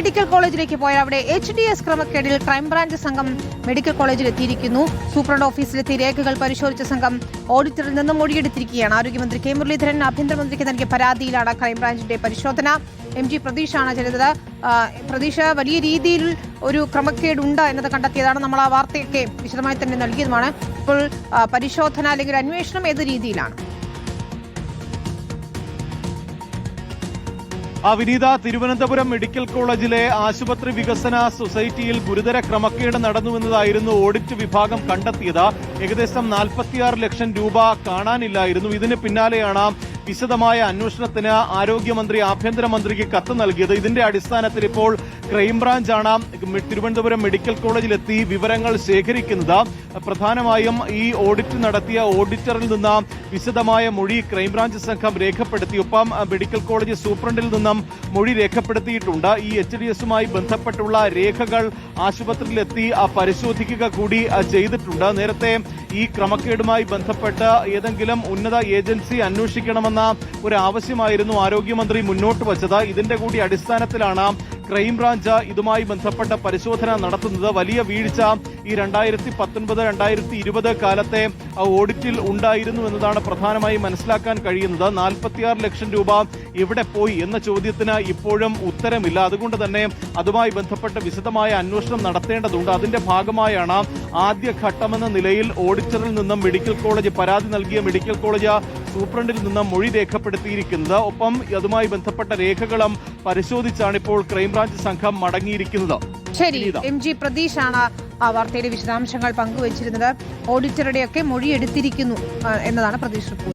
Medical കോളേജിലേക്ക് പോയാൽ അവിടെ HDS ക്രമക്കേടിൽ ക്രൈംബ്രാഞ്ച് സംഘം മെഡിക്കൽ കോളേജിൽ എത്തിയിരിക്കുന്നു. സൂപ്രണ്ട് ഓഫീസിലെത്തി രേഖകൾ പരിശോധിച്ച സംഘം ഓഡിറ്ററിൽ നിന്നും മൊഴിയെടുത്തിരിക്കുകയാണ്. ആരോഗ്യമന്ത്രി കെ മുരളീധരൻ ആഭ്യന്തരമന്ത്രിക്ക് നൽകിയ പരാതിയിലാണ് ക്രൈംബ്രാഞ്ചിന്റെ പരിശോധന. MG പ്രതീഷാണ് ചെയ്തത്. പ്രതീക്ഷ, വലിയ രീതിയിൽ ഒരു ക്രമക്കേടുണ്ട് എന്നത് കണ്ടെത്തിയതാണ്. നമ്മൾ ആ വാർത്തയൊക്കെ വിശദമായി തന്നെ നൽകിയതുമാണ്. ഇപ്പോൾ പരിശോധന അല്ലെങ്കിൽ അന്വേഷണം ഏത് രീതിയിലാണ്? വിനീത, തിരുവനന്തപുരം മെഡിക്കൽ കോളേജിലെ ആശുപത്രി വികസന സൊസൈറ്റിയിൽ ഗുരുതര ക്രമക്കേട് നടന്നുവെന്നതായിരുന്നു ഓഡിറ്റ് വിഭാഗം കണ്ടെത്തിയത്. ഏകദേശം 46 ലക്ഷം രൂപ കാണാനില്ലായിരുന്നു. ഇതിന് പിന്നാലെയാണ് വിശദമായ അന്വേഷണത്തിന് ആരോഗ്യമന്ത്രി ആഭ്യന്തരമന്ത്രിക്ക് കത്ത് നൽകിയത്. ഇതിന്റെ അടിസ്ഥാനത്തിൽ ഇപ്പോൾ ക്രൈംബ്രാഞ്ചാണ് തിരുവനന്തപുരം മെഡിക്കൽ കോളേജിലെത്തി വിവരങ്ങൾ ശേഖരിക്കുന്നത്. പ്രധാനമായും ഈ ഓഡിറ്റ് നടത്തിയ ഓഡിറ്ററിൽ നിന്ന് വിശദമായ മൊഴി ക്രൈംബ്രാഞ്ച് സംഘം രേഖപ്പെടുത്തി. ഒപ്പം മെഡിക്കൽ കോളേജ് സൂപ്രണ്ടിൽ നിന്നും മൊഴി രേഖപ്പെടുത്തിയിട്ടുണ്ട്. ഈ HDSുമായി ബന്ധപ്പെട്ടുള്ള രേഖകൾ ആശുപത്രിയിലെത്തി പരിശോധിക്കുക കൂടി ചെയ്തിട്ടുണ്ട്. നേരത്തെ ഈ ക്രമക്കേടുമായി ബന്ധപ്പെട്ട് ഏതെങ്കിലും ഉന്നത ഏജൻസി അന്വേഷിക്കണമെന്ന ഒരു ആവശ്യമായിരുന്നു ആരോഗ്യമന്ത്രി മുന്നോട്ട് വച്ചത്. ഇതിന്റെ കൂടി അടിസ്ഥാനത്തിലാണ് ക്രൈംബ്രാഞ്ച് ഇതുമായി ബന്ധപ്പെട്ട പരിശോധന നടത്തുന്നത്. വലിയ വീഴ്ച ഈ 2019-2020 കാലത്തെ ഓഡിറ്റിൽ ഉണ്ടായിരുന്നു എന്നതാണ് പ്രധാനമായി മനസ്സിലാക്കാൻ കഴിയുന്നത്. 46 ലക്ഷം രൂപ എവിടെ പോയി എന്ന ചോദ്യത്തിന് ഇപ്പോഴും ഉത്തരമില്ല. അതുകൊണ്ട് തന്നെ അതുമായി ബന്ധപ്പെട്ട് വിശദമായ അന്വേഷണം നടത്തേണ്ടതുണ്ട്. അതിന്റെ ഭാഗമായാണ് ആദ്യഘട്ടമെന്ന നിലയിൽ ഓഡിറ്ററിൽ നിന്നും മെഡിക്കൽ കോളേജ് പരാതി നൽകിയ മെഡിക്കൽ കോളേജ് സൂപ്രണ്ടിൽ നിന്നും മൊഴി രേഖപ്പെടുത്തിയിരിക്കുന്നത്. ഒപ്പം അതുമായി ബന്ധപ്പെട്ട രേഖകളും പരിശോധിച്ചാണ് ഇപ്പോൾ ക്രൈംബ്രാഞ്ച് സംഘം മടങ്ങിയിരിക്കുന്നത്. ശരി, MG പ്രതീഷാണ് ആ വാർത്തയുടെ വിശദാംശങ്ങൾ പങ്കുവച്ചിരുന്നത്. ഓഡിറ്ററുടെയൊക്കെ മൊഴി എടുത്തിരിക്കുന്നു എന്നതാണ് പ്രതീഷ് റിപ്പോർട്ട്.